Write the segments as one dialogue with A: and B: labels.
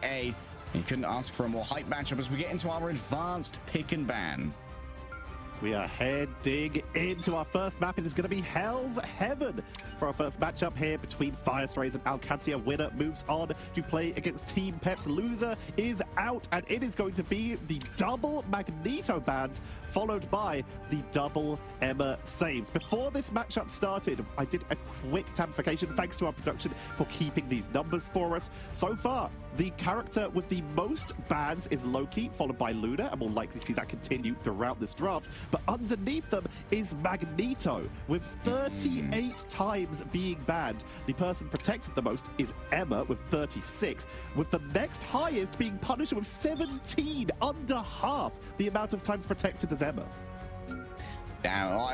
A: EMEA. You couldn't ask for a more hype matchup as we get into our advanced pick and ban.
B: We are heading into our first map. It is going to be Hell's Heaven for our first matchup here between Fire Strays and Qadsiah. Winner moves on to play against Team Peps. Loser is out, and it is going to be the double Magneto bans followed by the double Emma saves. Before this matchup started, I did a quick tabbification. Thanks to our production for keeping these numbers for us. So far, the character with the most bans is Loki, followed by Luna, and we'll likely see that continue throughout this draft. But underneath them is Magneto, with 38 times being banned. The person protected the most is Emma, with 36, with the next highest being Punisher with 17, under half the amount of times protected as Emma.
A: Now,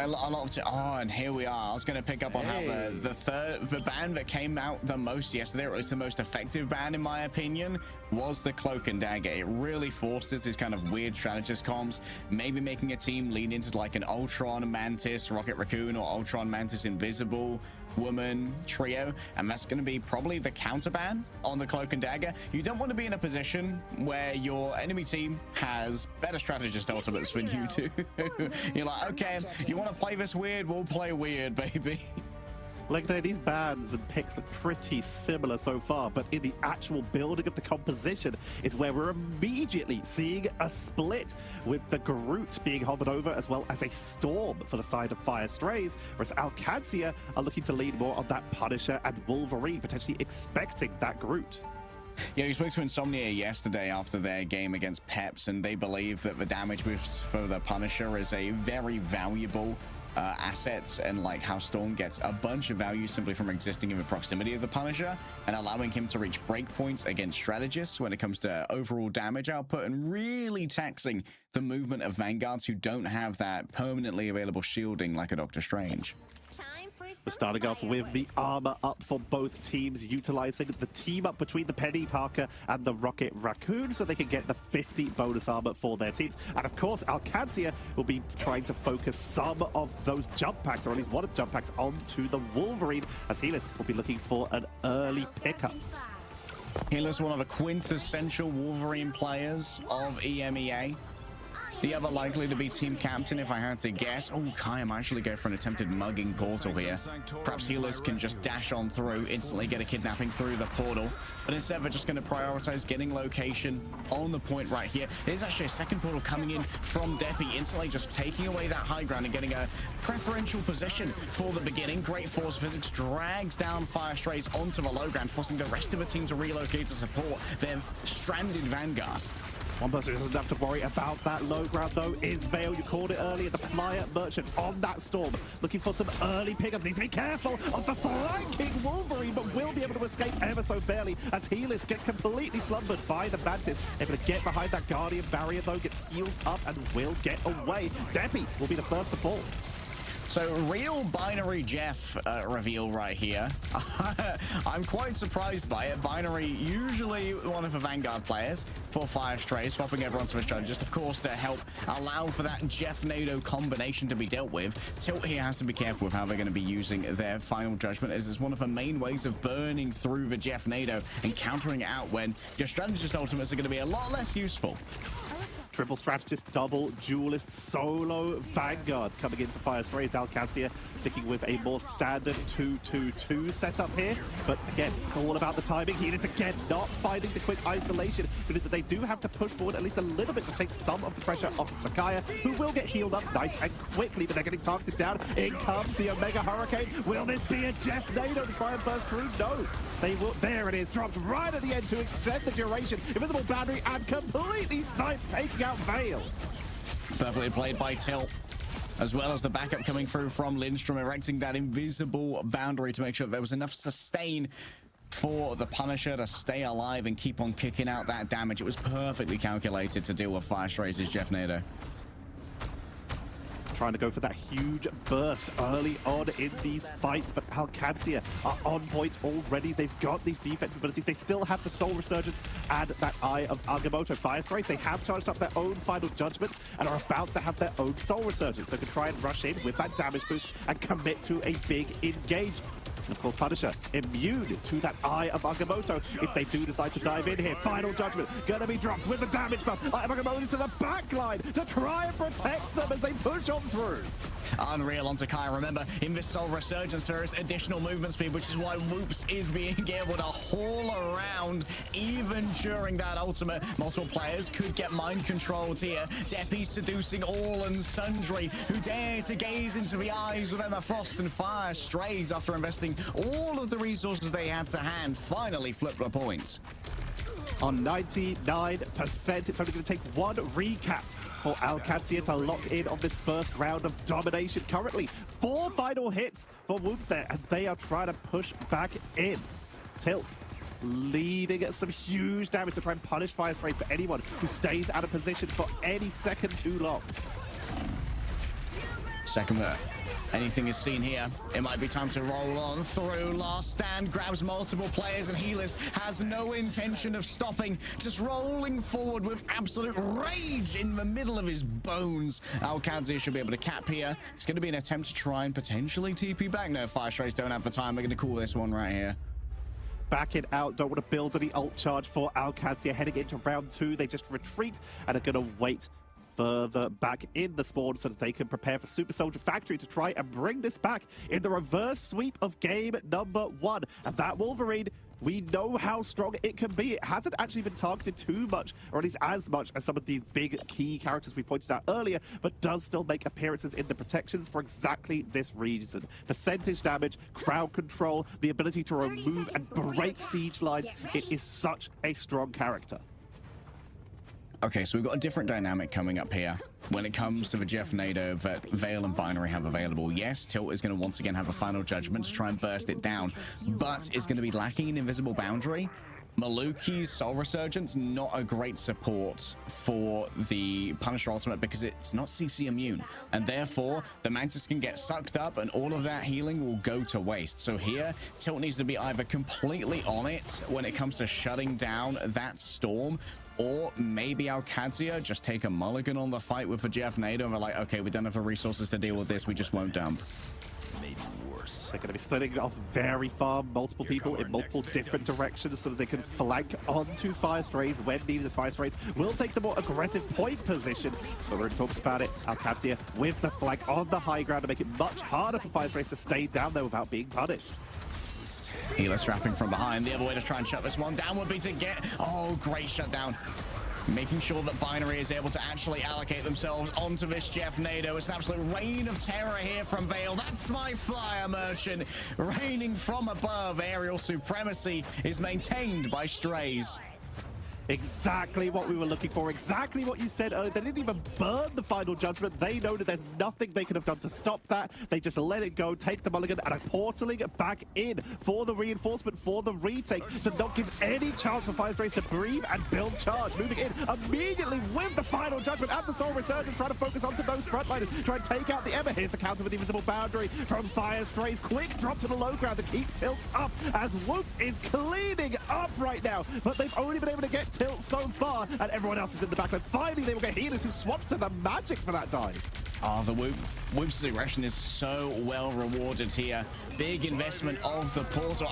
A: and here we are. I was going to pick up on how the ban that came out the most yesterday, or at least the most effective ban in my opinion, was the Cloak and Dagger. It really forces these kind of weird strategist comms, maybe making a team lean into like an Ultron Mantis Rocket Raccoon or Ultron Mantis Invisible Woman trio, and that's going to be probably the counter ban on the Cloak and Dagger. You don't want to be in a position where your enemy team has better strategist ultimates than you do. You're like, okay, you want to play this weird, we'll play weird, baby.
B: Like, these bans and picks are pretty similar so far, but in the actual building of the composition is where we're immediately seeing a split, with the Groot being hovered over as well as a Storm for the side of Fire Strays, whereas Qadsiah are looking to lean more on that Punisher and Wolverine, potentially expecting that Groot.
A: Yeah, we spoke to Insomnia yesterday after their game against Peps, and they believe that the damage moves for the Punisher is a very valuable assets, and like how Storm gets a bunch of value simply from existing in the proximity of the Punisher and allowing him to reach breakpoints against strategists when it comes to overall damage output, and really taxing the movement of Vanguards who don't have that permanently available shielding like a Doctor Strange.
B: We're starting off with the armor up for both teams, utilizing the team up between the Penny Parker and the Rocket Raccoon so they can get the 50 bonus armor for their teams. And of course, Qadsiah will be trying to focus some of those jump packs, or at least one of the jump packs, onto the Wolverine, as Helis will be looking for an early pickup.
A: Helis, one of the quintessential Wolverine players of EMEA. The other likely to be team captain, if I had to guess. Oh, Kai might actually go for an attempted mugging portal here. Perhaps Helis can just dash on through, instantly get a kidnapping through the portal. But instead, we're just going to prioritize getting location on the point right here. There's actually a second portal coming in from Deppy, instantly just taking away that high ground and getting a preferential position for the beginning. Great force physics drags down Fire Strays onto the low ground, forcing the rest of the team to relocate to support their stranded Vanguard.
B: One person who doesn't have to worry about that low ground, though, is Vale. You called it earlier, the Plier Merchant on that Storm, looking for some early pickups. Needs to be careful of the flanking Wolverine, but will be able to escape ever so barely as Helis gets completely slumbered by the Mantis. Able to get behind that Guardian barrier, though, gets healed up and will get away. Deppy will be the first to fall.
A: So, real Binary Jeff reveal right here. I'm quite surprised by it. Binary, usually one of the Vanguard players for Fire Strays, swapping over onto a strategist, of course, to help allow for that Jeff-Nado combination to be dealt with. Tilt here has to be careful with how they're going to be using their Final Judgment, as it's one of the main ways of burning through the Jeff-Nado and countering it out when your strategist ultimates are going to be a lot less useful.
B: Triple strategist, double duelist, solo Vanguard coming in for Fire Strays. Qadsiah sticking with a more standard 2-2-2 setup here. But again, it's all about the timing. He is again not finding the quick isolation. It is that they do have to push forward at least a little bit to take some of the pressure off of Micaiah, who will get healed up nice and quickly, but they're getting targeted down. In comes the Omega Hurricane. Will this be a Jeff Nado to try and burst through? No. They will. There it is. Drops right at the end to extend the duration. Invisible boundary and completely sniped, taking out Vale.
A: Perfectly played by Tilt, as well as the backup coming through from Lindstrom, erecting that invisible boundary to make sure there was enough sustain for the Punisher to stay alive and keep on kicking out that damage. It was perfectly calculated to deal with Fire Strays' Jeff Nado.
B: Trying to go for that huge burst early on in these fights, but Qadsiah are on point already. They've got these defensive abilities. They still have the Soul Resurgence and that Eye of Agamotto. Fire Strays, they have charged up their own Final Judgment and are about to have their own Soul Resurgence, so can try and rush in with that damage boost and commit to a big engage. Of course, Punisher immune to that Eye of Agamotto if they do decide to dive in here. Final Judgment gonna be dropped with the damage buff. Eye of Agamotto to the backline to try and protect them as they push on through.
A: Unreal onto Kai. Remember, in this Soul Resurgence, there is additional movement speed, which is why Whoops is being able to haul around even during that ultimate. Multiple players could get mind controlled here. Deppy seducing all and sundry who dare to gaze into the eyes of Emma Frost, and Fire Strays, after investing all of the resources they had to hand, finally flipped the points.
B: On 99%, it's only going to take one recap for Qadsiah to lock in on this first round of domination. Currently, 4 final hits for Whoops there, and they are trying to push back in. Tilt leading at some huge damage to try and punish Fire Sprays for anyone who stays out of position for any second too long.
A: Second anything is seen here. It might be time to roll on through. Last Stand grabs multiple players, and Healers has no intention of stopping, just rolling forward with absolute rage in the middle of his bones. Qadsiah should be able to cap here. It's going to be an attempt to try and potentially TP back. No, Fire Strays don't have the time. We're going to call this one right here.
B: Back it out. Don't want to build any ult charge for Qadsiah heading into round 2. They just retreat and are going to wait further back in the spawn so that they can prepare for Super Soldier Factory to try and bring this back in the reverse sweep of game number 1. And that Wolverine, we know how strong it can be. It hasn't actually been targeted too much, or at least as much as some of these big key characters we pointed out earlier, but does still make appearances in the protections for exactly this reason. Percentage damage, crowd control, the ability to remove and break siege lines. It is such a strong character.
A: Okay, so we've got a different dynamic coming up here when it comes to the Jeff Nader that Veil and Binary have available. Yes, Tilt is going to once again have a final judgment to try and burst it down, but it's going to be lacking an invisible boundary. Maluki's Soul Resurgence, not a great support for the Punisher ultimate because it's not CC immune, and therefore the Mantis can get sucked up and all of that healing will go to waste. So here, Tilt needs to be either completely on it when it comes to shutting down that Storm, or maybe Qadsiah just take a mulligan on the fight with the Jeff Nader and we're like, okay, we don't have the resources to deal with this, we just won't dump.
C: Maybe worse.
B: They're going to be splitting off very far, multiple people in multiple different directions so that they can flank onto Fire Strays when needed, as Fire Strays will take the more aggressive point position. But we're talked about it. Qadsiah with the flank on the high ground to make it much harder for Fire Strays to stay down there without being punished.
A: Healer strapping from behind. The other way to try and shut this one down would be to get... Oh, great shutdown. Making sure that Binary is able to actually allocate themselves onto this Jeff Nader. It's an absolute reign of terror here from Veil. That's my flyer merchant. Raining from above. Aerial supremacy is maintained by Strays.
B: Exactly what we were looking for, exactly what you said earlier. They didn't even burn the final judgment. They know that there's nothing they could have done to stop that. They just let it go, take the mulligan, and are portaling back in for the reinforcement, for the retake, to not give any chance for Fire Strays to breathe and build charge. Moving in immediately with the final judgment and the Soul Resurgence, trying to focus onto those frontliners, try and take out the Emma. Here's the counter with the invisible boundary from Fire Strays. Quick drop to the low ground to keep Tilt up as Whoops is cleaning up right now, but they've only been able to get Tilt so far, and everyone else is in the backline. Finally, they will get Healers who swaps to the Magic for that dive.
A: Oh, the Whoops' aggression is so well rewarded here. Big investment of the portal.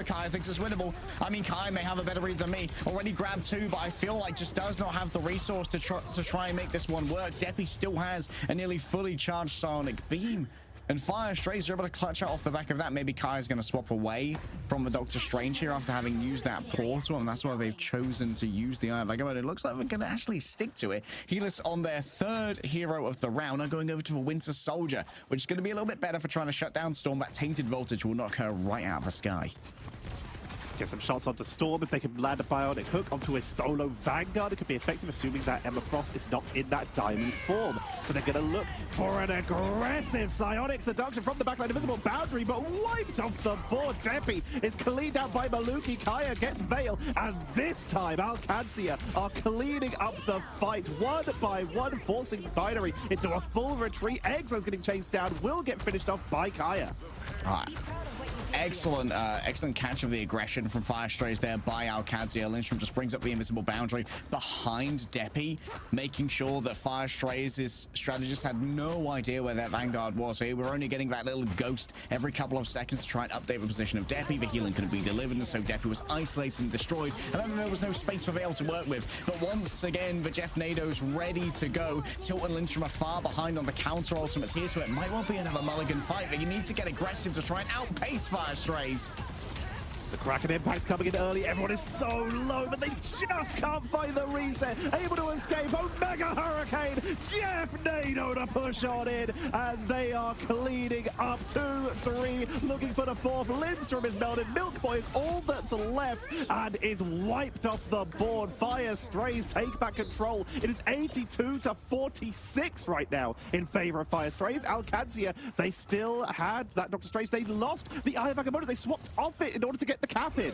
A: Kai thinks it's winnable. I mean, Kai may have a better read than me. Already grabbed 2, but I feel like just does not have the resource to try and make this one work. Deppy still has a nearly fully charged Sonic Beam. And Fire Strays are able to clutch out off the back of that. Maybe Kai is going to swap away from the Doctor Strange here after having used that portal, and that's why they've chosen to use the Eye of Agamotto. It looks like they're going to actually stick to it. Healers on their 3rd hero of the round are going over to the Winter Soldier, which is going to be a little bit better for trying to shut down Storm. That tainted voltage will knock her right out of the sky.
B: Get some shots onto Storm. If they can land a bionic hook onto his solo Vanguard, it could be effective, assuming that Emma Frost is not in that diamond form. So they're going to look for an aggressive psionic seduction from the backline. Invisible boundary, but wiped off the board. Deppy is cleaned out by Maluki. Kaya gets Veil, and this time Qadsiah are cleaning up the fight one by one, forcing Binary into a full retreat. Exo's getting chased down, will get finished off by Kaya.
A: All right. excellent catch of the aggression from Fire Strays there by Qadsiah. Lindstrom just brings up the invisible boundary behind Deppy, making sure that Fire Strays' strategist had no idea where that Vanguard was. Here we're only getting that little ghost every couple of seconds to try and update the position of Deppy. The healing couldn't be delivered, and so Deppy was isolated and destroyed, and then there was no space for Vale to work with. But once again, the Jeff Nado's ready to go. Tilt and Lindstrom are far behind on the counter ultimates here, so it might well be another mulligan fight, but you need to get aggressive to try and outpace Fire Strays.
B: The Kraken impact coming in early. Everyone is so low, but they just can't find the reset. Able to escape. Omega Hurricane. Jeff Nado to push on in as they are cleaning up 2-3. Looking for the fourth. Lindstrom is melted. Milk Boy is all that's left and is wiped off the board. Fire Strays take back control. It is 82-46 right now in favor of Fire Strays. Qadsiah, they still had that Dr. Strange. They lost the Eye of Agamotto. They swapped off it in order to get the cap in.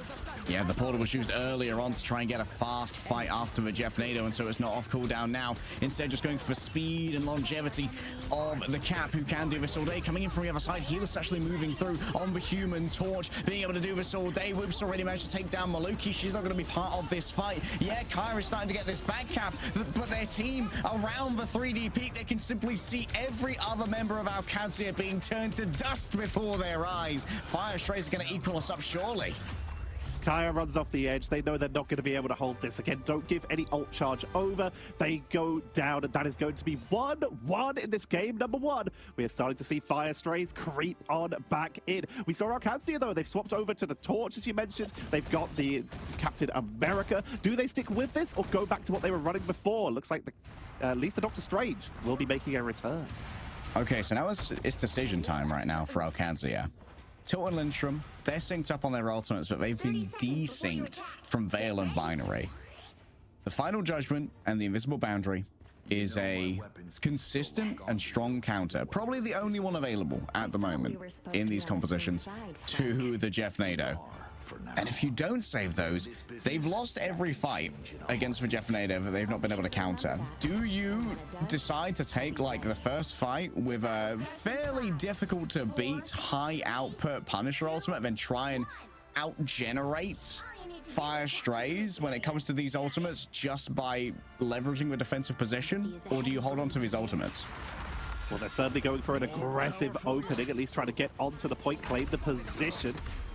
A: Yeah, the portal was used earlier on to try and get a fast fight after the Jeff Nado, and so it's not off cooldown now. Instead, just going for speed and longevity of the cap, who can do this all day. Coming in from the other side, Healer's actually moving through on the Human Torch, being able to do this all day. Whip's already managed to take down Maluki. She's not going to be part of this fight. Yeah, Kyra's starting to get this back cap, but their team around the 3D peak, they can simply see every other member of Qadsiah being turned to dust before their eyes. Fire Strays are going to equal us up surely.
B: Kaya runs off the edge. They know they're not going to be able to hold this. Again, don't give any ult charge over. They go down, and that is going to be 1-1 in this game. Number one. We are starting to see Fire Strays creep on back in. We saw Qadsiah, though. They've swapped over to the Torch, as you mentioned. They've got the Captain America. Do they stick with this or go back to what they were running before? Looks like at least the Doctor Strange will be making a return.
A: Okay, so now it's decision time right now for Qadsiah. Tilt and Lindstrom, they're synced up on their ultimates, but they've been desynced from Vale and Binary. The Final Judgment and the Invisible Boundary is a consistent and strong counter, probably the only one available at the moment in these compositions to the Jeff Nado. And if you don't save those, they've lost every fight against the Jeff Nado that they've not been able to counter. Do you decide to take like the first fight with a fairly difficult to beat high output Punisher ultimate, then try and out-generate Fire Strays when it comes to these ultimates just by leveraging the defensive position? Or do you hold on to these ultimates?
B: Well, they're certainly going for an aggressive opening, at least trying to get onto the point, claim the position.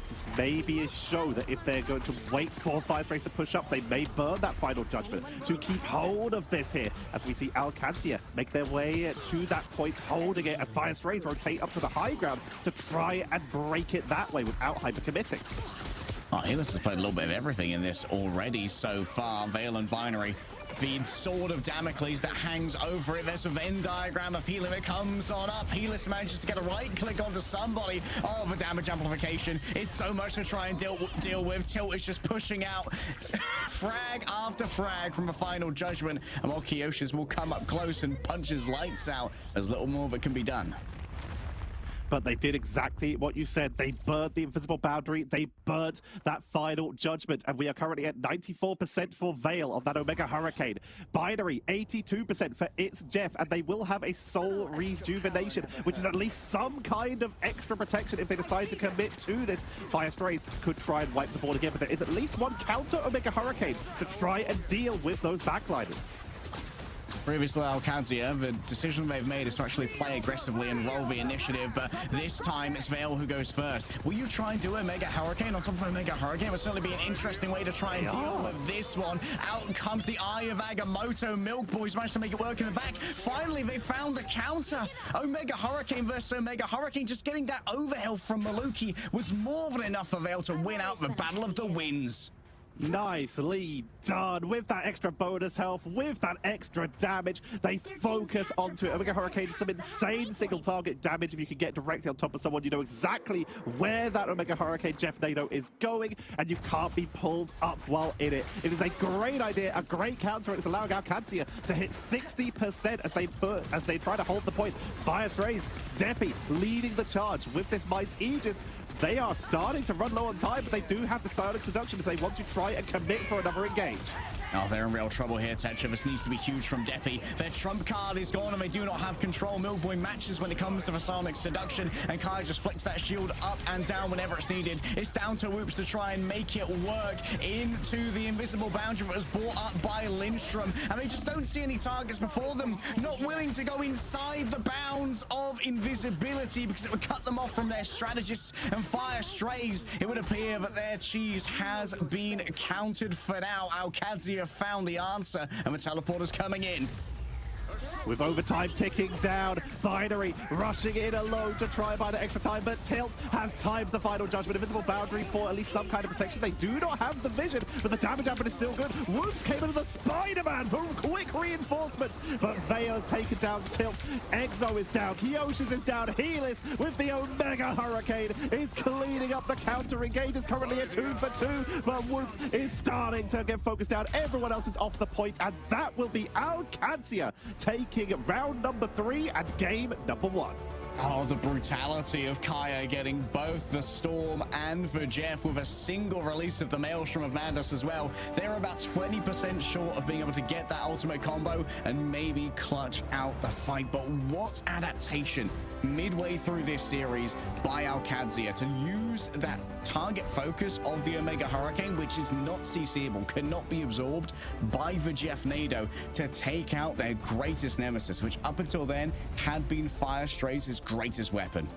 B: This may be a show that if they're going to wait for Fire Strays to push up, they may burn that Final Judgment to keep hold of this here, as we see Qadsiah make their way to that point, holding it as Fire Strays rotate up to the high ground to try and break it that way without hyper-committing.
A: Oh, Helis has played a little bit of everything in this already so far. Vale and Binary, the sword of Damocles that hangs over it. There's a Venn diagram of healing that comes on up. Helis manages to get a right click onto somebody. Oh, the damage amplification. It's so much to try and deal with. Tilt is just pushing out frag after frag from the Final Judgment. And while Kioshis will come up close and punch his lights out, there's little more that can be done.
B: But they did exactly what you said. They burnt the Invisible Boundary. They burnt that Final Judgment. And we are currently at 94% for Vale on that Omega Hurricane. Binary, 82% for its Jeff. And they will have a Soul Rejuvenation, which is at least some kind of extra protection if they decide to commit to this. Fire Strays could try and wipe the board again, but there is at least one counter Omega Hurricane to try and deal with those backliners.
A: Previously, Qadsiah, the decision they've made is to actually play aggressively and roll the initiative, but this time it's Vale who goes first. Will you try and do a Mega Hurricane on top of a Mega Hurricane? It would certainly be an interesting way to try and deal with this one. Out comes the Eye of Agamotto. Milk Boys managed to make it work in the back. Finally, they found the counter. Omega Hurricane versus Omega Hurricane. Just getting that overhealth from Maluki was more than enough for Vale to win out the Battle of the Winds.
B: Nicely done. With that extra bonus health, with that extra damage, they focus onto it. Omega Hurricane, some insane single target damage. If you can get directly on top of someone, you know exactly where that Omega Hurricane Jeff Nado is going, and you can't be pulled up while in it. It is a great idea, a great counter, and it's allowing Qadsiah to hit 60% as they try to hold the point. Fire Strays, Deppy leading the charge with this Mind's Aegis. They are starting to run low on time, but they do have the Silent Seduction if they want to try and commit for another engage.
A: Oh, they're in real trouble here. Tetra. This needs to be huge from Deppy. Their trump card is gone and they do not have control. Milkboy matches when it comes to the Sonic Seduction, and Kai just flicks that shield up and down whenever it's needed. It's down to Whoops to try and make it work into the invisible boundary that was brought up by Lindstrom, and they just don't see any targets before them. Not willing to go inside the bounds of invisibility because it would cut them off from their strategists and fire strays. It would appear that their cheese has been counted for now. Qadsiah found the answer, and the teleporter's coming in.
B: With overtime ticking down, Binary rushing in alone to try and buy the extra time, but Tilt has timed the final judgment. Invisible boundary for at least some kind of protection. They do not have the vision, but the damage output is still good. Whoops came into the Spider-Man for quick reinforcements, but Veo's taken down Tilt. Exo is down, Kyoshis is down, Helis with the Omega Hurricane is cleaning up the counter. Engage is currently at 2 for 2, but Whoops is starting to get focused down. Everyone else is off the point, and that will be Qadsiah taking round number 3 and game number 1.
A: Oh, the brutality of Kaya getting both the Storm and the Jeff with a single release of the Maelstrom of Madness as well. They're about 20% short of being able to get that ultimate combo and maybe clutch out the fight. But what adaptation midway through this series by Qadsiah to use that target focus of the Omega Hurricane, which is not CCable, cannot be absorbed by the Jeff Nado, to take out their greatest nemesis, which up until then had been Fire Stray's greatest weapon.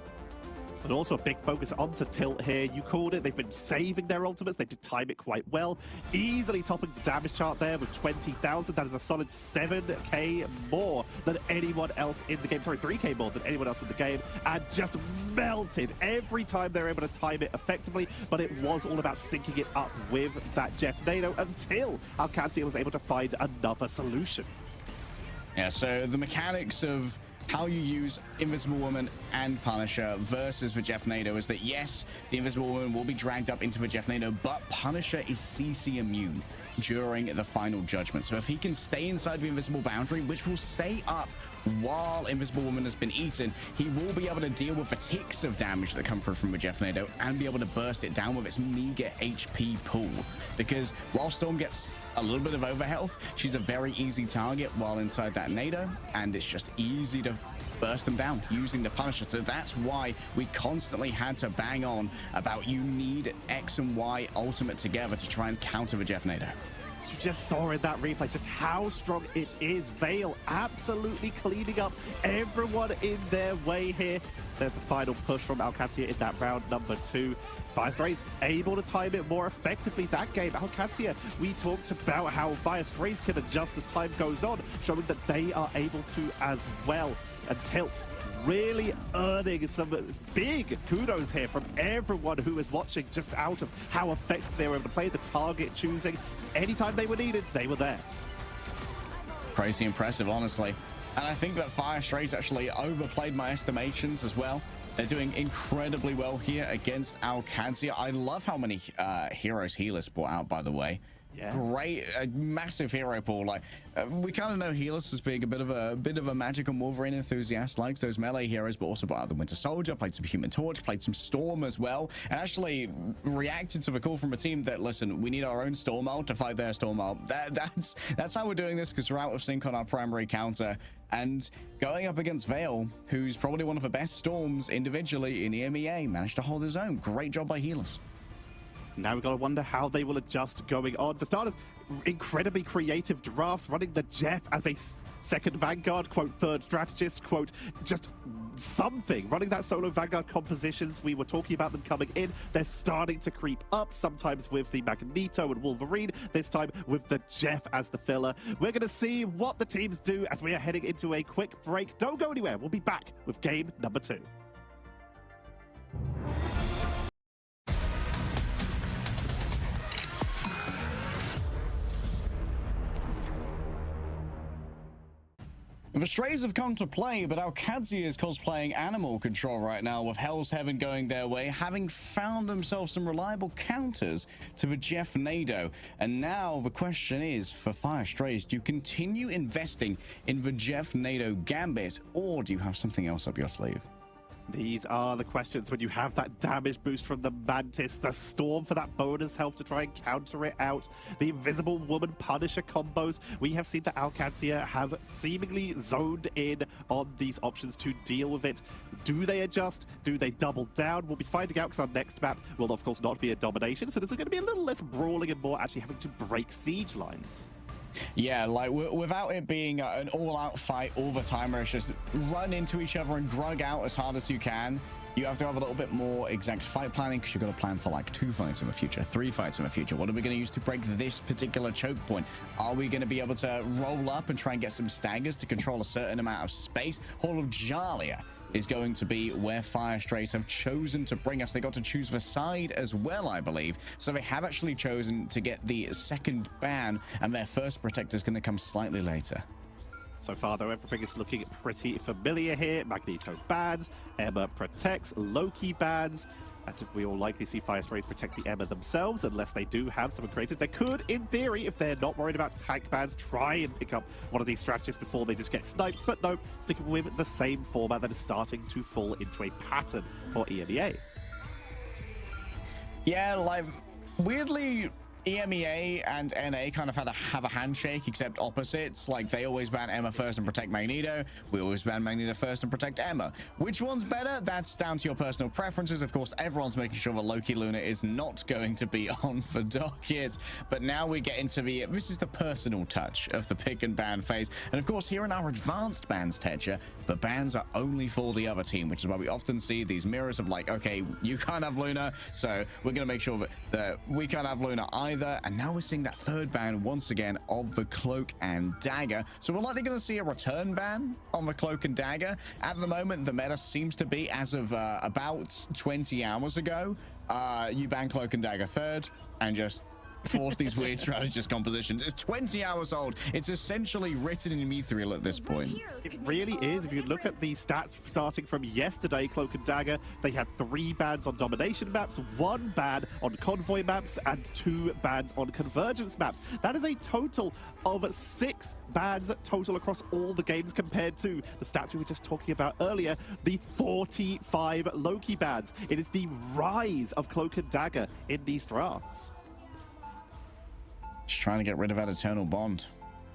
B: But also a big focus onto Tilt here. You called it. They've been saving their ultimates. They did time it quite well. Easily topping the damage chart there with 20,000. That is a solid 7k more than anyone else in the game. Sorry, 3k more than anyone else in the game. And just melted every time they were able to time it effectively. But it was all about syncing it up with that Jeff Nado until Qadsiah was able to find another solution.
A: Yeah, so the mechanics of how you use Invisible Woman and Punisher versus the Jeff Nado is that, yes, the Invisible Woman will be dragged up into the Jeff Nado, but Punisher is CC immune during the final judgment. So if he can stay inside the invisible boundary, which will stay up while Invisible Woman has been eaten, he will be able to deal with the ticks of damage that come through from the Jeff Nado and be able to burst it down with its meager HP pool. Because while Storm gets a little bit of overhealth, she's a very easy target while inside that Nado, and it's just easy to burst them down using the Punisher. So that's why we constantly had to bang on about you need X and Y ultimate together to try and counter the Jeff Nado.
B: You just saw in that replay just how strong it is. Veil absolutely cleaning up everyone in their way here. There's the final push from Qadsiah in that round number 2. Fire Strays able to time it more effectively that game. Qadsiah, we talked about how Fire Strays can adjust as time goes on, showing that they are able to as well. And Tilt really earning some big kudos here from everyone who is watching, just out of how effective they were able to play the target choosing. Anytime they were needed, they were there.
A: Crazy impressive, honestly. And I think that Fire Strays actually overplayed my estimations as well. They're doing incredibly well here against Qadsiah. I love how many heroes Helis brought out, by the way. Yeah. Great, a massive hero pool. Like we kind of know Helis as being a bit of a Magic and Wolverine enthusiast, likes those melee heroes, but also brought out the Winter Soldier, played some Human Torch, played some Storm as well, and actually reacted to the call from a team that, listen, we need our own Storm ult to fight their Storm ult. That's how we're doing this, because we're out of sync on our primary counter. And going up against Veil, who's probably one of the best Storms individually in EMEA, managed to hold his own. Great job by Helis.
B: Now we've got to wonder how they will adjust going on. For starters, incredibly creative drafts, running the Jeff as a second Vanguard, quote, third strategist, quote, just something. Running that solo Vanguard compositions, we were talking about them coming in. They're starting to creep up, sometimes with the Magneto and Wolverine, this time with the Jeff as the filler. We're going to see what the teams do as we are heading into a quick break. Don't go anywhere. We'll be back with game number 2.
A: The Strays have come to play, but Qadsiah is cosplaying Animal Control right now, with Hell's Heaven going their way, having found themselves some reliable counters to the Jeff Nado. And now the question is, for Fire Strays, do you continue investing in the Jeff Nado gambit, or do you have something else up your sleeve?
B: These are the questions when you have that damage boost from the Mantis, the Storm for that bonus health to try and counter it out, the Invisible Woman Punisher combos. We have seen that Qadsiah have seemingly zoned in on these options to deal with it. Do they adjust? Do they double down? We'll be finding out because our next map will, of course, not be a domination, so there's going to be a little less brawling and more actually having to break siege lines.
A: Yeah, like without it being an all-out fight all the time where it's just run into each other and grug out as hard as you can, you have to have a little bit more exact fight planning because you've got to plan for like 2 fights in the future, 3 fights in the future. What are we going to use to break this particular choke point? Are we going to be able to roll up and try and get some staggers to control a certain amount of space? Hall of Jalia is going to be where Fire Strays have chosen to bring us. They got to choose the side as well, I believe. So they have actually chosen to get the second ban, and their first protector is going to come slightly later.
B: So far, though, everything is looking pretty familiar here. Magneto bans, Emma protects, Loki bans, and we will likely see Fire Strays protect the Emma themselves unless they do have someone creative. They could, in theory, if they're not worried about tank bans, try and pick up one of these strategies before they just get sniped. But no, sticking with the same format that is starting to fall into a pattern for EMEA.
A: Yeah, like, weirdly, EMEA and NA kind of have a handshake, except opposites. Like, they always ban Emma first and protect Magneto. We always ban Magneto first and protect Emma. Which one's better? That's down to your personal preferences. Of course, everyone's making sure that Loki Luna is not going to be on for docket. But now we get into this is the personal touch of the pick and ban phase. And of course, here in our advanced bans, Tetcher, the bans are only for the other team, which is why we often see these mirrors of like, okay, you can't have Luna, so we're going to make sure that we can't have Luna either. And now we're seeing that third ban once again of the Cloak and Dagger. So we're likely going to see a return ban on the Cloak and Dagger. At the moment, the meta seems to be, as of about 20 hours ago, you ban Cloak and Dagger third and just force these weird strategist compositions. It's 20 hours old. It's essentially written in Mithril at this point.
B: It really is. If you look at the stats starting from yesterday, Cloak and Dagger, they had 3 bans on domination maps, 1 ban on convoy maps, and 2 bans on convergence maps. That is a total of 6 bans total across all the games compared to the stats we were just talking about earlier, the 45 Loki bans. It is the rise of Cloak and Dagger in these drafts.
A: Just trying to get rid of that eternal bond.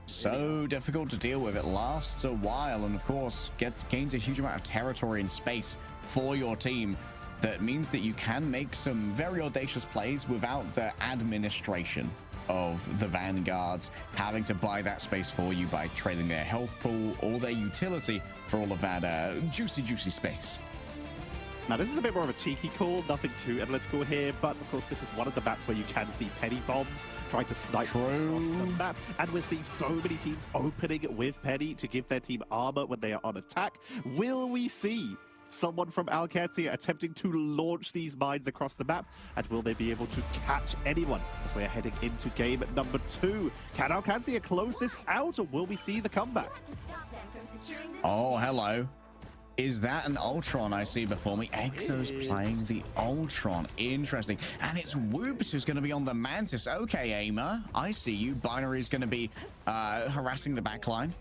A: So difficult to deal with. It lasts a while and of course gains a huge amount of territory and space for your team. That means that you can make some very audacious plays without the administration of the Vanguards having to buy that space for you by trading their health pool or their utility for all of that juicy space.
B: Now, this is a bit more of a cheeky call, nothing too analytical here, but of course this is one of the maps where you can see penny bombs trying to snipe across the map, and we're seeing so many teams opening with penny to give their team armor when they are on attack. Will we see someone from Qadsiah attempting to launch these mines across the map, and will they be able to catch anyone as we are heading into game number 2? Can Qadsiah close this out, or will we see the comeback?
A: Oh, hello. Is that an Ultron I see before me? Exo's playing the Ultron. Interesting. And it's Whoops who's going to be on the Mantis. Okay, Aimer, I see you. Binary is going to be harassing the backline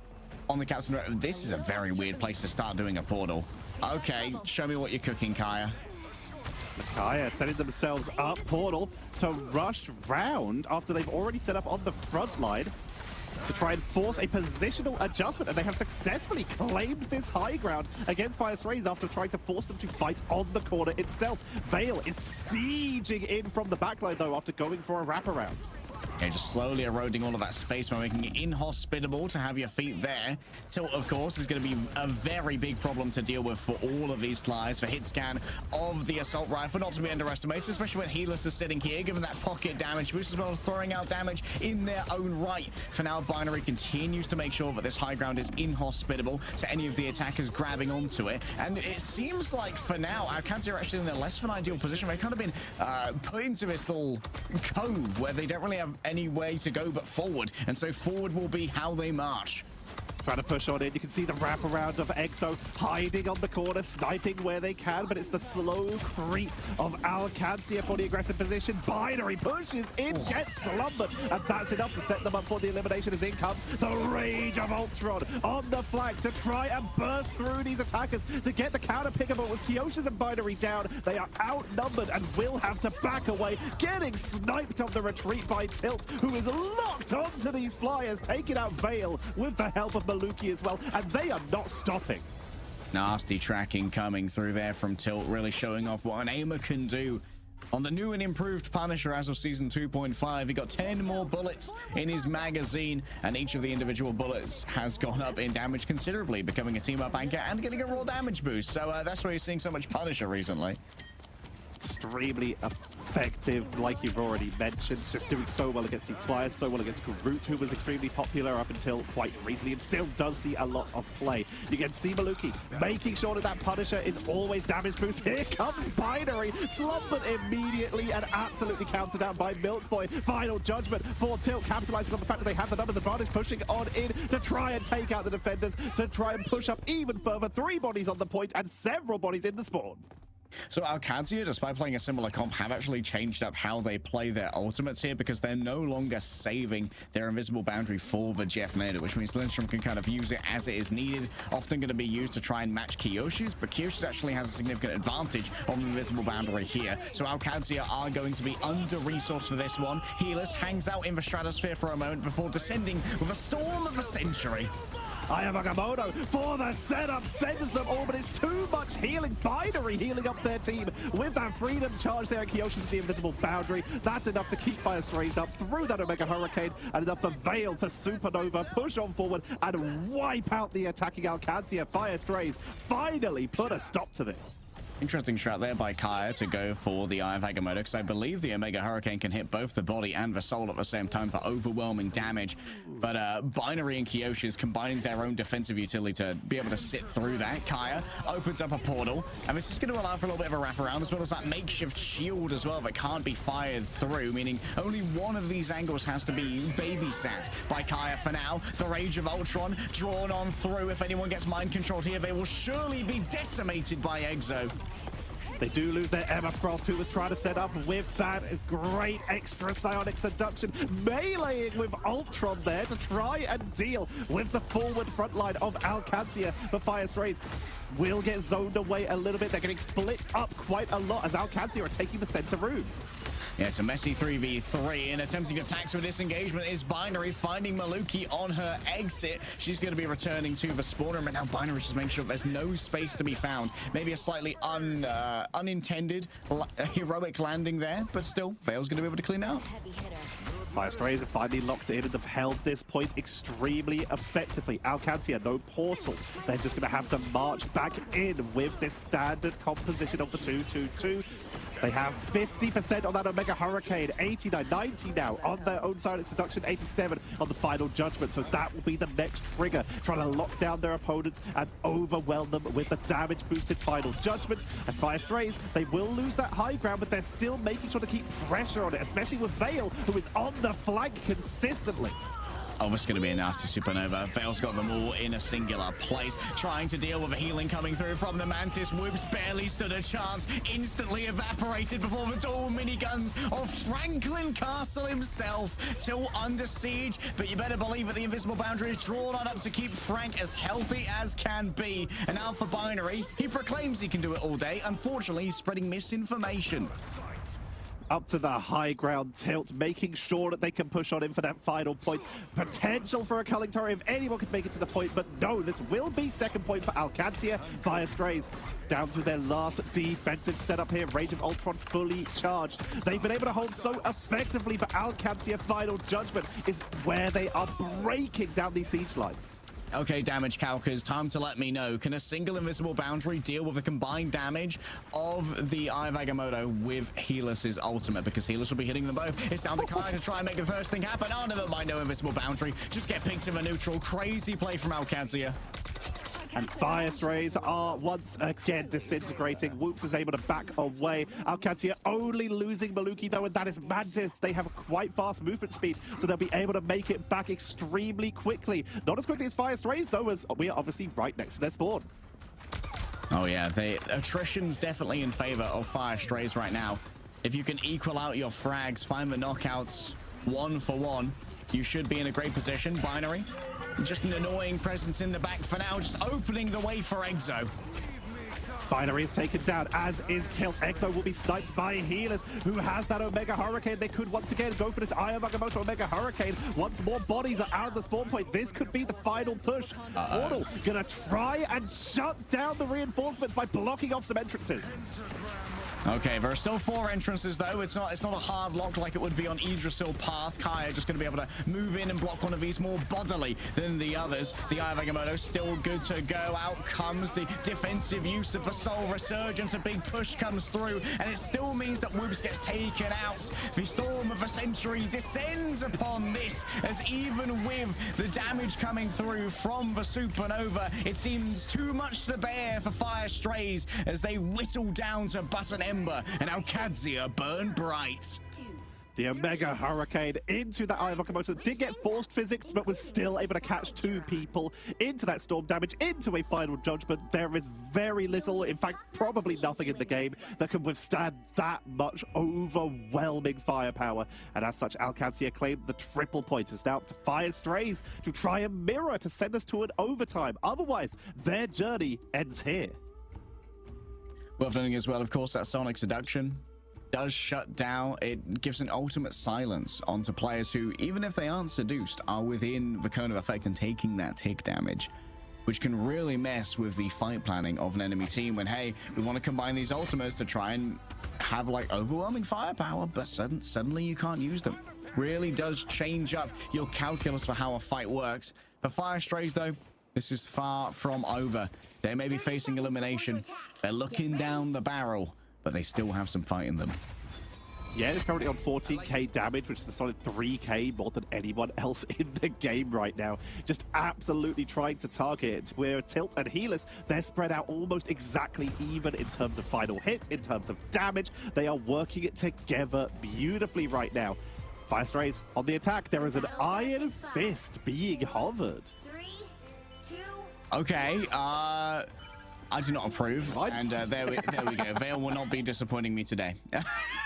A: on the Captain. This is a very weird place to start doing a portal. Okay, show me what you're cooking, Kaya.
B: Kaya setting themselves up portal to rush round after they've already set up on the front line to try and force a positional adjustment, and they have successfully claimed this high ground against Fire Strays after trying to force them to fight on the corner itself. Vale is sieging in from the backline, though, after going for a wraparound.
A: Okay, just slowly eroding all of that space by making it inhospitable to have your feet there. Tilt, of course, is going to be a very big problem to deal with for all of these lives. For hit scan of the assault rifle, not to be underestimated, especially when Healers is sitting here, given that pocket damage boost as well as throwing out damage in their own right. For now, Binary continues to make sure that this high ground is inhospitable to any of the attackers grabbing onto it. And it seems like for now, Qadsiah are actually in a less than ideal position. They've kind of been put into this little cove where they don't really have any way to go but forward, and so forward will be how they march.
B: Trying to push on in. You can see the wraparound of Exo hiding on the corner, sniping where they can, but it's the slow creep of Qadsiah for the aggressive position. Binary pushes in, gets slumbered, and that's enough to set them up for the elimination as in comes the rage of Ultron on the flank to try and burst through these attackers to get the counter pickable with Kyoshi's and Binary down. They are outnumbered and will have to back away, getting sniped on the retreat by Tilt, who is locked onto these flyers, taking out Vale with the help of Maluki as well, and they are not stopping.
A: Nasty tracking coming through there from Tilt, really showing off what an aimer can do. On the new and improved Punisher as of Season 2.5, he got 10 more bullets in his magazine, and each of the individual bullets has gone up in damage considerably, becoming a team-up anchor and getting a raw damage boost. So that's why you're seeing so much Punisher recently.
B: Extremely effective, like you've already mentioned, just doing so well against these flyers, so well against Groot, who was extremely popular up until quite recently and still does see a lot of play. You can see Maluki making sure that that Punisher is always damage boost. Here comes Binary, slumbered immediately and absolutely countered out by Milk Boy. Final judgment for Tilt, capitalizing on the fact that they have the numbers advantage, pushing on in to try and take out the defenders, to try and push up even further. 3 bodies on the point and several bodies in the spawn.
A: So Qadsiah, despite playing a similar comp, have actually changed up how they play their ultimates here, because they're no longer saving their invisible boundary for the Jeff Nader, which means Lindstrom can kind of use it as it is needed. Often going to be used to try and match Kyoshi's, but Kyoshi's actually has a significant advantage on the invisible boundary here. So Qadsiah are going to be under-resourced for this one. Healers hangs out in the stratosphere for a moment before descending with a storm of the century.
B: Agamotto for the setup sends them all, but it's too much healing. Binary healing up their team with that freedom charge there. Kyoshi's the invisible boundary. That's enough to keep Fire Strays up through that Omega Hurricane, and enough for Vale to supernova, push on forward, and wipe out the attacking Qadsiah. Fire Strays finally put a stop to this.
A: Interesting strat there by Kaya to go for the Eye of Agamotto, because I believe the Omega Hurricane can hit both the body and the soul at the same time for overwhelming damage. But Binary and Kyoshi's combining their own defensive utility to be able to sit through that. Kaya opens up a portal, and this is going to allow for a little bit of a wraparound, as well as that makeshift shield as well that can't be fired through, meaning only one of these angles has to be babysat by Kaya for now. The Rage of Ultron drawn on through. If anyone gets mind controlled here, they will surely be decimated by Exo.
B: They do lose their Emma Frost, who was trying to set up with that great extra psionic seduction, meleeing with Ultron there to try and deal with the forward front line of Qadsiah. But Fire Strays will get zoned away a little bit. They're getting split up quite a lot as Qadsiah are taking the center room.
A: Yeah, it's a messy 3v3, and attempting attacks with disengagement is Binary, finding Maluki on her exit. She's going to be returning to the spawner, and now Binary just making sure there's no space to be found. Maybe a slightly unintended heroic landing there, but still, Vale's going to be able to clean out.
B: Fire Strays are finally locked in and have held this point extremely effectively. Qadsiah, no portal. They're just going to have to march back in with this standard composition of the 2-2-2. They have 50% on that Omega Hurricane, 89, 90 now on their own side of seduction, 87 on the final judgment. So that will be the next trigger, trying to lock down their opponents and overwhelm them with the damage boosted final judgment. As Fire Strays, they will lose that high ground, but they're still making sure to keep pressure on it, especially with Vale, who is on the flank consistently.
A: Oh, this is going to be a nasty supernova. Vale's got them all in a singular place, trying to deal with the healing coming through from the Mantis. Whoops barely stood a chance, instantly evaporated before the dual miniguns of Franklin Castle himself. Till under siege, but you better believe that the invisible boundary is drawn on up to keep Frank as healthy as can be. And now for Binary, he proclaims he can do it all day. Unfortunately, he's spreading misinformation.
B: Up to the high ground Tilt, making sure that they can push on in for that final point. Potential for a culling turret if anyone could make it to the point, but no, this will be second point for Qadsiah. Fire Strays down to their last defensive setup here. Rage of Ultron fully charged. They've been able to hold so effectively, but Qadsiah final judgment is where they are breaking down these siege lines.
A: Okay, damage calcers, time to let me know. Can a single invisible boundary deal with the combined damage of the Eye of Agamotto with Helis's ultimate? Because Helis will be hitting them both. It's down to Kai to try and make the first thing happen. Oh, never mind, no invisible boundary. Just get picked in the neutral. Crazy play from Qadsiah.
B: and Fire Strays are once again disintegrating. Whoops is able to back away. Qadsiah only losing Maluki though, and that is Mantis. They have quite fast movement speed, so they'll be able to make it back extremely quickly. Not as quickly as Fire Strays though, as we are obviously right next to their spawn.
A: Oh yeah, the attrition's definitely in favor of Fire Strays right now. If you can equal out your frags, find the knockouts 1 for 1, you should be in a great position. Binary, just an annoying presence in the back for now, just opening the way for Exo.
B: Binary is taken down, as is Tilt. Exo will be sniped by Healers, who has that Omega Hurricane. They could once again go for this Eye of Agamotto Omega Hurricane. Once more bodies are out of the spawn point, this could be the final push. Portal gonna try and shut down the reinforcements by blocking off some entrances.
A: Okay, there are still 4 entrances though. It's not a hard lock like it would be on Yggdrasil Path. Kaya just going to be able to move in and block one of these more bodily than the others. The Eye of Agamotto still good to go. Out comes the defensive use of the Soul Resurgence. A big push comes through, and it still means that Whoops gets taken out. The Storm of the Century descends upon this, as even with the damage coming through from the Supernova, it seems too much to bear for Fire Strays as they whittle down to Button Ember, and now Qadsiah burn bright.
B: The Omega Hurricane into that Eye of Agamotto did get forced physics, but was still able to catch 2 people into that storm damage, into a final judgment. There is very little, in fact, probably nothing in the game that can withstand that much overwhelming firepower. And as such, Qadsiah claimed the triple point is now up to Fire Strays to try and mirror to send us to an overtime. Otherwise, their journey ends here.
A: Worth noting as well, of course, that Sonic Seduction does shut down. It gives an ultimate silence onto players who, even if they aren't seduced, are within the cone of effect and taking that tick damage, which can really mess with the fight planning of an enemy team when, hey, we want to combine these ultimates to try and have like overwhelming firepower, but suddenly you can't use them. Really does change up your calculus for how a fight works. For Fire Strays though, this is far from over. They may be facing elimination. They're looking down the barrel, but they still have some fight in them.
B: Yeah, it's currently on 14k damage, which is a solid 3k more than anyone else in the game right now. Just absolutely trying to target. Where Tilt and Healers, they're spread out almost exactly even in terms of final hits, in terms of damage. They are working it together beautifully right now. Fire Strays on the attack. There is an Iron Fist being hovered.
D: 3, 2.
A: Okay, I do not approve, and there we go. Veil will not be disappointing me today.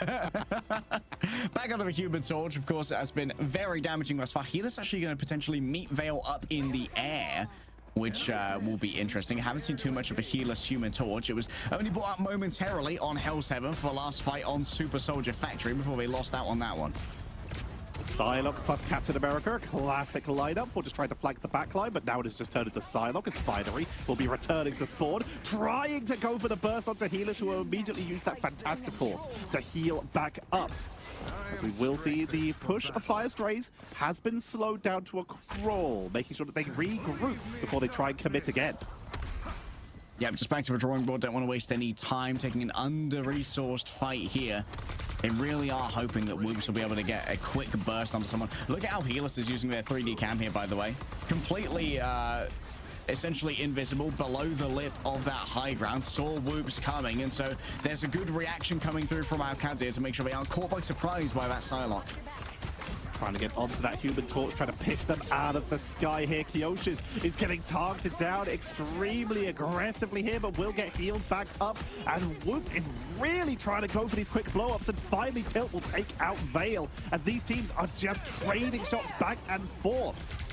A: Back onto the Human Torch, of course, it has been very damaging thus far. Healer's actually going to potentially meet Veil up in the air, which will be interesting. I haven't seen too much of a Healer's Human Torch. It was only brought up momentarily on Hell's Heaven for the last fight on Super Soldier Factory before they lost out on that one.
B: Psylocke plus Captain America, a classic lineup. We're just trying to flank the backline, but now it has just turned into Psylocke as Binary will be returning to spawn, trying to go for the burst onto Healers, who will immediately use that Fantastic Force to heal back up. As we will see, the push of Fire Strays has been slowed down to a crawl, making sure that they regroup before they try and commit again.
A: Yeah, just back to the drawing board. Don't want to waste any time taking an under-resourced fight here. They really are hoping that Whoops will be able to get a quick burst onto someone. Look at how Healers is using their 3D cam here, by the way. Completely, essentially invisible below the lip of that high ground. Saw Whoops coming, and so there's a good reaction coming through from our Qadsiah to make sure they aren't caught by surprise by that Psylocke.
B: Trying to get onto that Human Torch, trying to pick them out of the sky here. Kioshis is getting targeted down extremely aggressively here, but will get healed back up. And Whoops is really trying to go for these quick blow-ups, and finally Tilt will take out Veil, as these teams are just trading shots back and forth.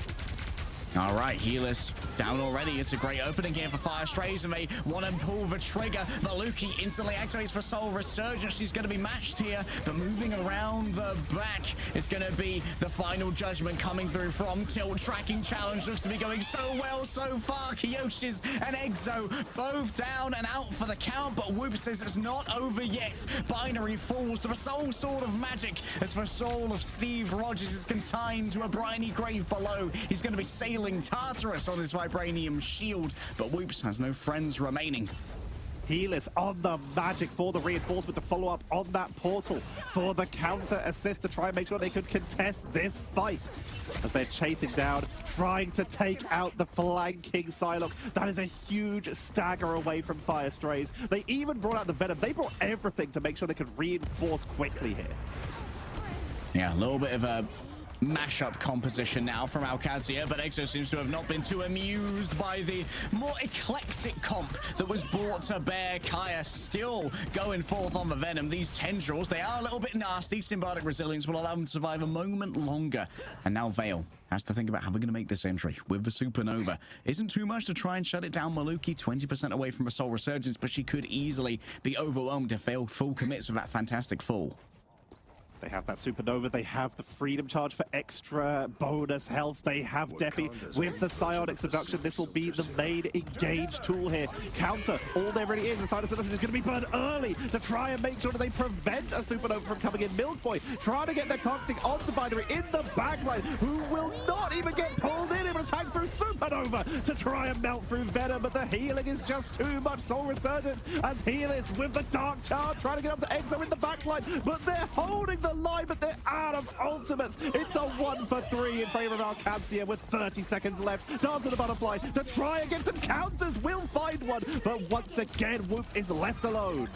A: All right, Healers down already. It's a great opening here for Fire Strays, and they want to pull the trigger. Maluki instantly activates for Soul Resurgence. She's going to be matched here, but moving around the back is going to be the final judgment coming through from Tilt. Tracking challenge looks to be going so well so far. Kioshis and Exo both down and out for the count, but Whoop says it's not over yet. Binary falls to the Soul Sword of Magic as the soul of Steve Rogers is consigned to a briny grave below. He's going to be sailing Tartarus on his vibranium shield, but Whoops has no friends remaining.
B: Helis on the magic for the reinforcement to follow up on that portal for the counter assist to try and make sure they could contest this fight as they're chasing down, trying to take out the flanking Psylocke. That is a huge stagger away from Fire Strays. They even brought out the Venom. They brought everything to make sure they could reinforce quickly here.
A: Yeah, a little bit of a mashup composition now from Qadsiah, but EXO seems to have not been too amused by the more eclectic comp that was brought to bear. Kaya still going forth on the Venom. These tendrils, they are a little bit nasty. Symbiotic resilience will allow them to survive a moment longer. And now Vale has to think about how they're going to make this entry with the Supernova. Isn't too much to try and shut it down. Maluki 20% away from a Soul Resurgence, but she could easily be overwhelmed if Vale full commits with that fantastic fall.
B: They have that Supernova, they have the Freedom Charge for extra bonus health, they have Defi with the Psionic Seduction. This will be the main engage tool here. Counter, all there really is, the Psionic Seduction is going to be burned early to try and make sure that they prevent a Supernova from coming in. Milkboy trying to get their targeting onto Binary in the backline, who will not even get pulled in. It will attack through Supernova to try and melt through Venom, but the healing is just too much. Soul Resurgence as Helis with the Dark Charge trying to get up to EXO in the backline, but they're holding the line, but they're out of ultimates. It's a 1 for 3 in favor of Qadsiah with 30 seconds left. Dance of the Butterfly to try and get some counters. Will find one, but once again, Whoops is left alone.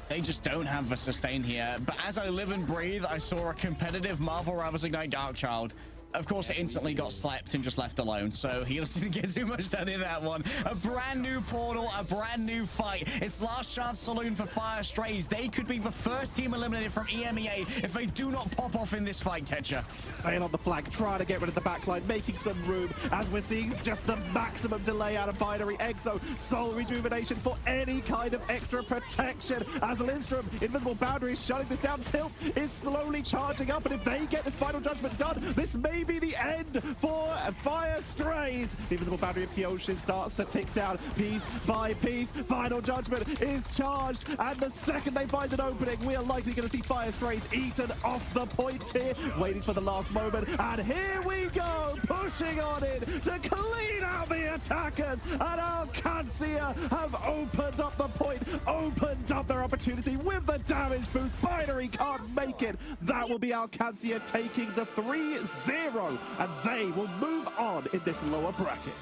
A: They just don't have the sustain here. But as I live and breathe, I saw a competitive Marvel Rivals Ignite Darkchild. Of course, it instantly got slept and just left alone, so he didn't get too much done in that one. A brand new portal, a brand new fight. It's last chance saloon for Fire Strays. They could be the first team eliminated from EMEA if they do not pop off in this fight, Tetra.
B: Bale on the flank, trying to get rid of the backline, making some room as we're seeing just the maximum delay out of Binary. EXO, Soul Rejuvenation for any kind of extra protection as Lindstrom, Invisible Boundary, is shutting this down. Tilt is slowly charging up, and if they get this Final Judgment done, this may be the end for Fire Strays. The Invisible Boundary of Kyoshin starts to tick down piece by piece. Final Judgment is charged, and the second they find an opening, we are likely going to see Fire Strays eaten off the point here, waiting for the last moment. And here we go, pushing on in to clean out the attackers, and Qadsiah have opened up the point, opened up their opportunity with the damage boost. Binary can't make it. That will be Qadsiah taking the 3-0, and they will move on in this lower bracket.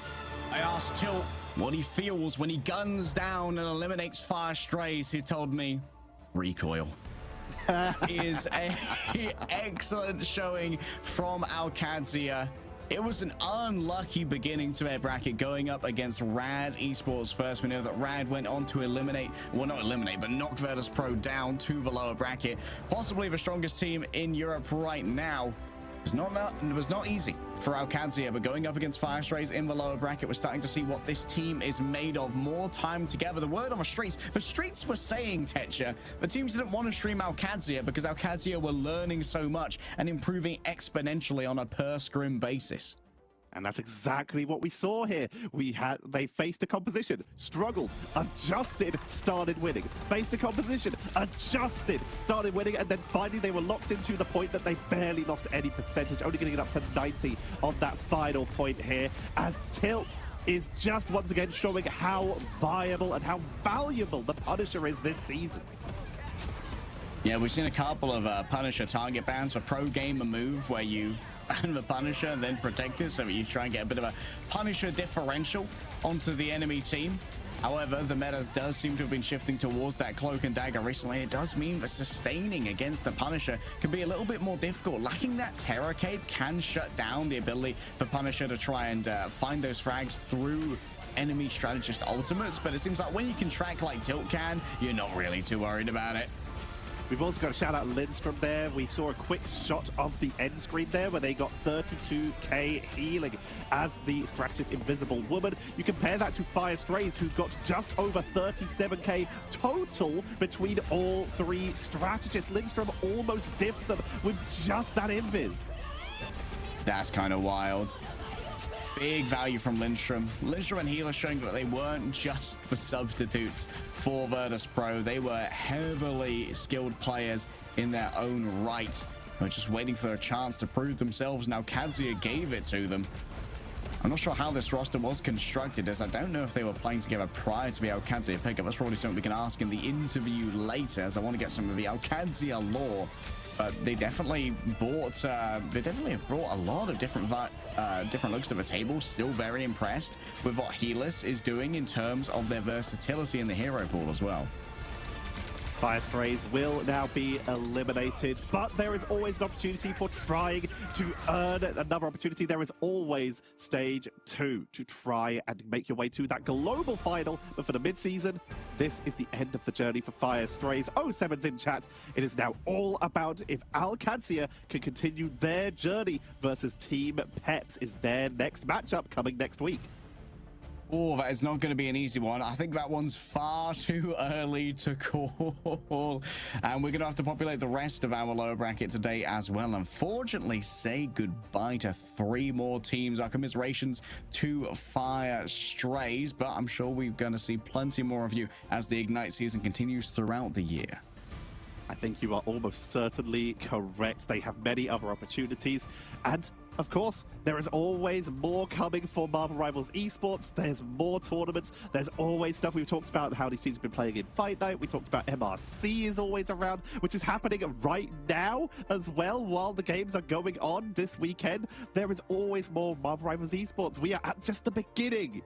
A: I asked Tilt what he feels when he guns down and eliminates Fire Strays. He told me, recoil. Is a excellent showing from Qadsiah. It was an unlucky beginning to their bracket going up against Rad Esports first. We know that Rad went on to eliminate, well, not eliminate, but knock Virtus Pro down to the lower bracket. Possibly the strongest team in Europe right now. It was not easy for Qadsiah, but going up against Fire Strays in the lower bracket, we're starting to see what this team is made of. More time together. The word on the streets were saying, Tetra, the teams didn't want to stream Qadsiah because Qadsiah were learning so much and improving exponentially on a per scrim basis.
B: And that's exactly what we saw here. They faced a composition, struggled, adjusted, started winning. Faced a composition, adjusted, started winning, and then finally they were locked into the point that they barely lost any percentage, only getting it up to 90 on that final point here, as Tilt is just once again showing how viable and how valuable the Punisher is this season.
A: Yeah, we've seen a couple of Punisher target bans. A pro gamer move where you ban the Punisher and then protect it, so you try and get a bit of a Punisher differential onto the enemy team. However, the meta does seem to have been shifting towards that Cloak and Dagger recently. It does mean that sustaining against the Punisher can be a little bit more difficult. Lacking that Terror Cape can shut down the ability for Punisher to try and find those frags through enemy strategist ultimates, but it seems like when you can track like Tilt can, you're not really too worried about it.
B: We've also got to shout out Lindstrom there. We saw a quick shot of the end screen there where they got 32k healing as the strategist Invisible Woman. You compare that to Fire Strays, who got just over 37k total between all three strategists. Lindstrom almost diffed them with just that invis.
A: That's kind of wild. Big value from Lindstrom. Lindstrom and Healer showing that they weren't just the substitutes for Virtus Pro. They were heavily skilled players in their own right. They're just waiting for a chance to prove themselves. Now Qadsiah gave it to them. I'm not sure how this roster was constructed, as I don't know if they were playing together prior to the Qadsiah pickup. That's probably something we can ask in the interview later, as I want to get some of the Qadsiah lore. But they definitely brought, have brought a lot of different looks to the table. Still very impressed with what Helis is doing in terms of their versatility in the hero pool as well.
B: Fire Strays will now be eliminated, but there is always an opportunity for trying to earn another opportunity. There is always stage 2 to try and make your way to that global final. But for the mid-season, this is the end of the journey for Fire Strays. 07's in chat. It is now all about if Qadsiah can continue their journey versus Team Peps is their next matchup coming next week.
A: Oh, that is not going to be an easy one. I think that one's far too early to call. And we're going to have to populate the rest of our lower bracket today as well. Unfortunately, say goodbye to 3 more teams. Our commiserations to Fire Strays. But I'm sure we're going to see plenty more of you as the Ignite season continues throughout the year.
B: I think you are almost certainly correct. They have many other opportunities. And of course, there is always more coming for Marvel Rivals Esports. There's more tournaments. There's always stuff. We've talked about how these teams have been playing in Fight Night. We talked about MRC is always around, which is happening right now as well while the games are going on this weekend. There is always more Marvel Rivals Esports. We are at just the beginning.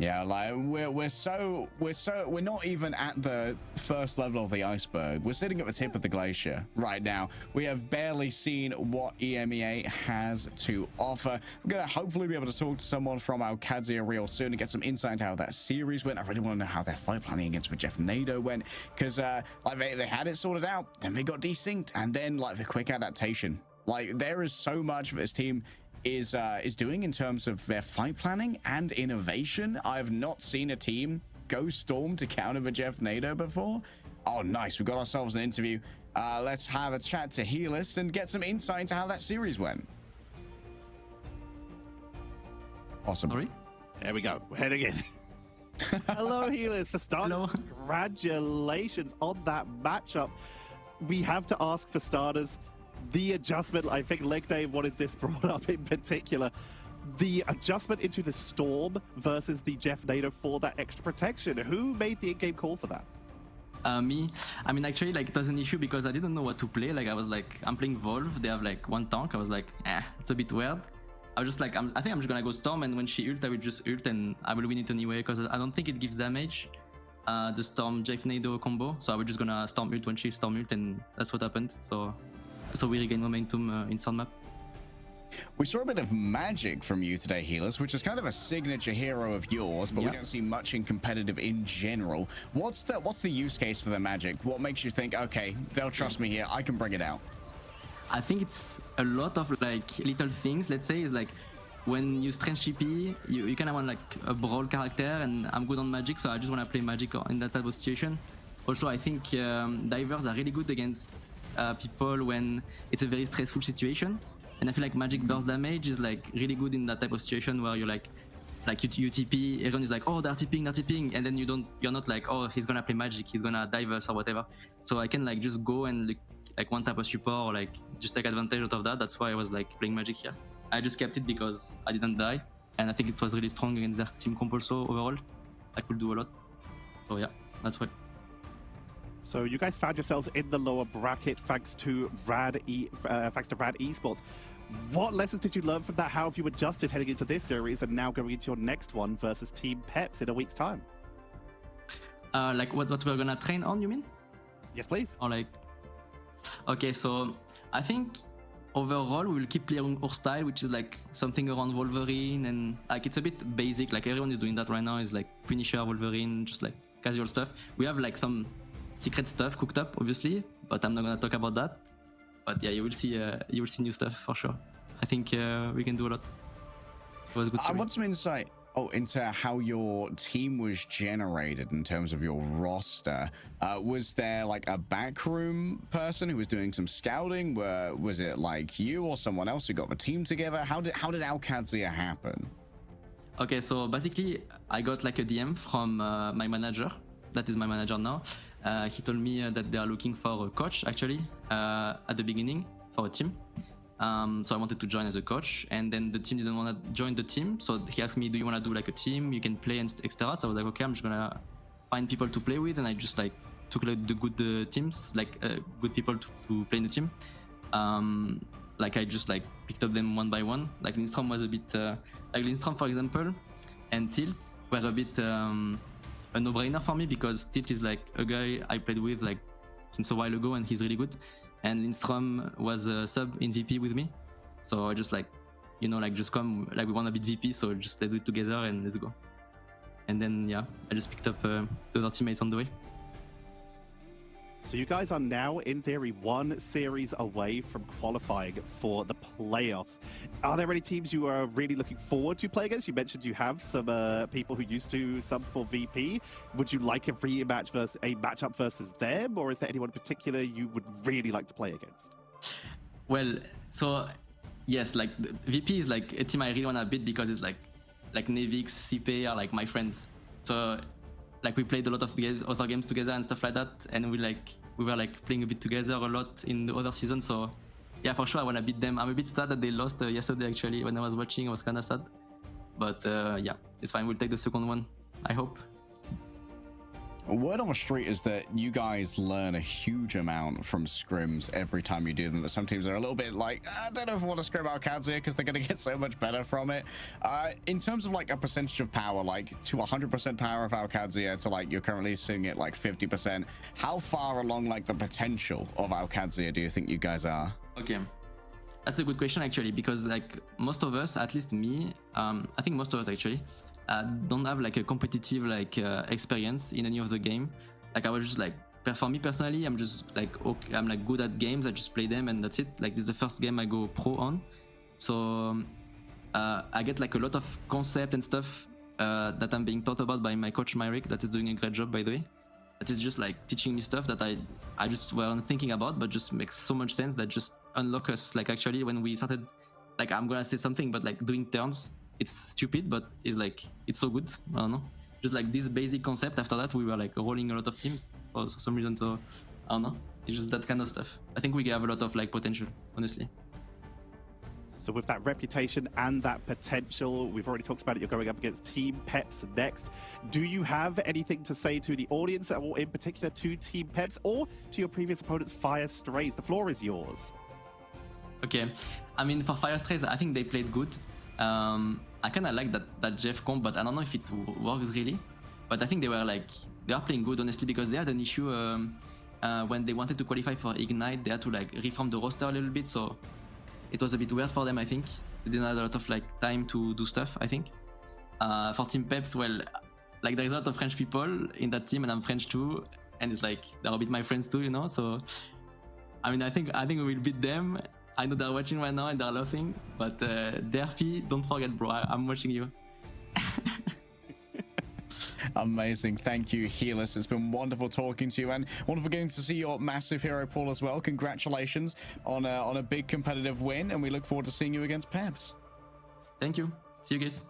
A: Yeah, like we're not even at the first level of the iceberg. We're sitting at the tip of the glacier right now. We have barely seen what EMEA has to offer. I'm gonna hopefully be able to talk to someone from Qadsiah real soon and get some insight into how that series went. I really want to know how their fight planning against Jeff Nado went, because like they had it sorted out, then they got desynced, and then like the quick adaptation. Like there is so much that this team is doing in terms of their fight planning and innovation. I have not seen a team go Storm to counter the Jeff Nado before. Oh, nice. We got ourselves an interview. Let's have a chat to Helis and get some insight into how that series went. Awesome.
D: Sorry?
B: There we go. We're heading in. Hello, Helis. For starters,
D: Hello.
B: congratulations on that matchup. We have to ask for starters, the adjustment, I think Leg Day wanted this brought up in particular, the adjustment into the Storm versus the Jeff Nado for that extra protection. Who made the in-game call for that?
D: Me. I mean, actually, like, it was an issue because I didn't know what to play. Like, I was like, I'm playing Volve. They have like 1 tank. I was like, it's a bit weird. I was just like, I think I'm just gonna go Storm, and when she ult, I will just ult, and I will win it anyway because I don't think it gives damage. The Storm Jeff Nado combo. So I was just gonna Storm ult when she Storm ult, and that's what happened. So we regain momentum in Sun map.
A: We saw a bit of magic from you today, Helis, which is kind of a signature hero of yours, but we don't see much in competitive in general. What's the use case for the magic? What makes you think, okay, they'll trust me here, I can bring it out?
D: I think it's a lot of like little things. Let's say is like when you strange TP, you kind of want like a brawl character, and I'm good on magic, so I just want to play magic in that type of situation. Also, I think divers are really good against people when it's a very stressful situation, and I feel like magic burst damage is like really good in that type of situation where you're like you TP, everyone is like, oh, they're TPing, and then you're not like, oh, he's gonna play magic, he's gonna dive us or whatever. So I can like just go and like one type of support, or like just take advantage out of that. That's why I was like playing magic here. I just kept it because I didn't die, and I think it was really strong against their team comp also overall. I could do a lot. So yeah, that's what.
B: So you guys found yourselves in the lower bracket thanks to Rad Esports. What lessons did you learn from that? How have you adjusted heading into this series and now going into your next one versus Team Peps in a week's time?
D: Like what we're gonna train on, you mean?
B: Yes, please.
D: Or like, okay, so I think overall we will keep clearing our style, which is like something around Wolverine, and like it's a bit basic. Like everyone is doing that right now. Is like Punisher, Wolverine, just like casual stuff. We have like some secret stuff cooked up, obviously, but I'm not gonna talk about that. But yeah, you will see new stuff for sure. I think we can do a lot. It was a good series.
A: I want some insight into how your team was generated in terms of your roster. Was there like a backroom person who was doing some scouting? Was it like you or someone else who got the team together? How did Qadsiah happen?
D: Okay, so basically I got like a DM from my manager. That is my manager now. He told me that they are looking for a coach actually at the beginning for a team. So I wanted to join as a coach, and then the team didn't want to join the team. So he asked me, "Do you want to do like a team? You can play and etc." So I was like, "Okay, I'm just gonna find people to play with," and I just like took like the good teams, like good people to play in the team. Like I just like picked up them one by one. Like Lindstrom was a bit like Lindstrom, for example, and Tilt were a bit a no-brainer for me, because Tilt is like a guy I played with like since a while ago, and he's really good. And Lindstrom was a sub in VP with me, so I just like, you know, like just come, like we want to beat VP, so just let's do it together and let's go. And then yeah, I just picked up the other teammates on the way.
B: So you guys are now, in theory, one series away from qualifying for the playoffs. Are there any teams you are really looking forward to play against? You mentioned you have some people who used to sub for VP. Would you like a rematch versus a matchup versus them, or is there anyone in particular you would really like to play against?
D: Well, so yes, like VP is like a team I really want to beat, because it's like Nevix, CP are like my friends. So like we played a lot of other games together and stuff like that, and we were like playing a bit together a lot in the other season. So yeah, for sure I want to beat them. I'm a bit sad that they lost yesterday. Actually, when I was watching, I was kind of sad, but yeah, it's fine. We'll take the second one, I hope.
A: Word on the street is that you guys learn a huge amount from scrims every time you do them. That some teams are a little bit like, I don't know if I want to scrim out Qadsiah because they're going to get so much better from it. In terms of like a percentage of power, like to 100% power of Qadsiah to like you're currently seeing it like 50%, how far along like the potential of Qadsiah do you think you guys are?
D: Okay, that's a good question actually, because like most of us, at least me, I think most of us actually, don't have like a competitive like experience in any of the game. Like I was just like, for me personally, I'm just like, okay, I'm like good at games. I just play them and that's it. Like this is the first game I go pro on, so I get like a lot of concept and stuff that I'm being taught about by my coach Myrick, that is doing a great job, by the way. That is just like teaching me stuff that I just weren't thinking about, but just makes so much sense, that just unlock us. Like actually when we started, like I'm gonna say something, but like doing turns, it's stupid, but it's like, it's so good. I don't know. Just like this basic concept. After that, we were like rolling a lot of teams for some reason. So I don't know. It's just that kind of stuff. I think we have a lot of like potential, honestly.
B: So with that reputation and that potential, we've already talked about it, you're going up against Team Peps next. Do you have anything to say to the audience, or in particular to Team Peps, or to your previous opponents, Fire Strays? The floor is yours.
D: Okay. I mean, for Fire Strays, I think they played good. I kind of like that Jeff comp, but I don't know if it works really. But I think they are playing good, honestly, because they had an issue when they wanted to qualify for Ignite. They had to like reform the roster a little bit, so it was a bit weird for them, I think. They didn't have a lot of like time to do stuff, I think. For Team Peps, well, like there's a lot of French people in that team, and I'm French too, and it's like they're a bit my friends too, you know. So I mean, I think we will beat them. I know they're watching right now and they're laughing, but DRP, don't forget, bro, I'm watching you.
A: Amazing. Thank you, Healers. It's been wonderful talking to you, and wonderful getting to see your massive hero pool as well. Congratulations on a big competitive win, and we look forward to seeing you against Peps.
D: Thank you. See you guys.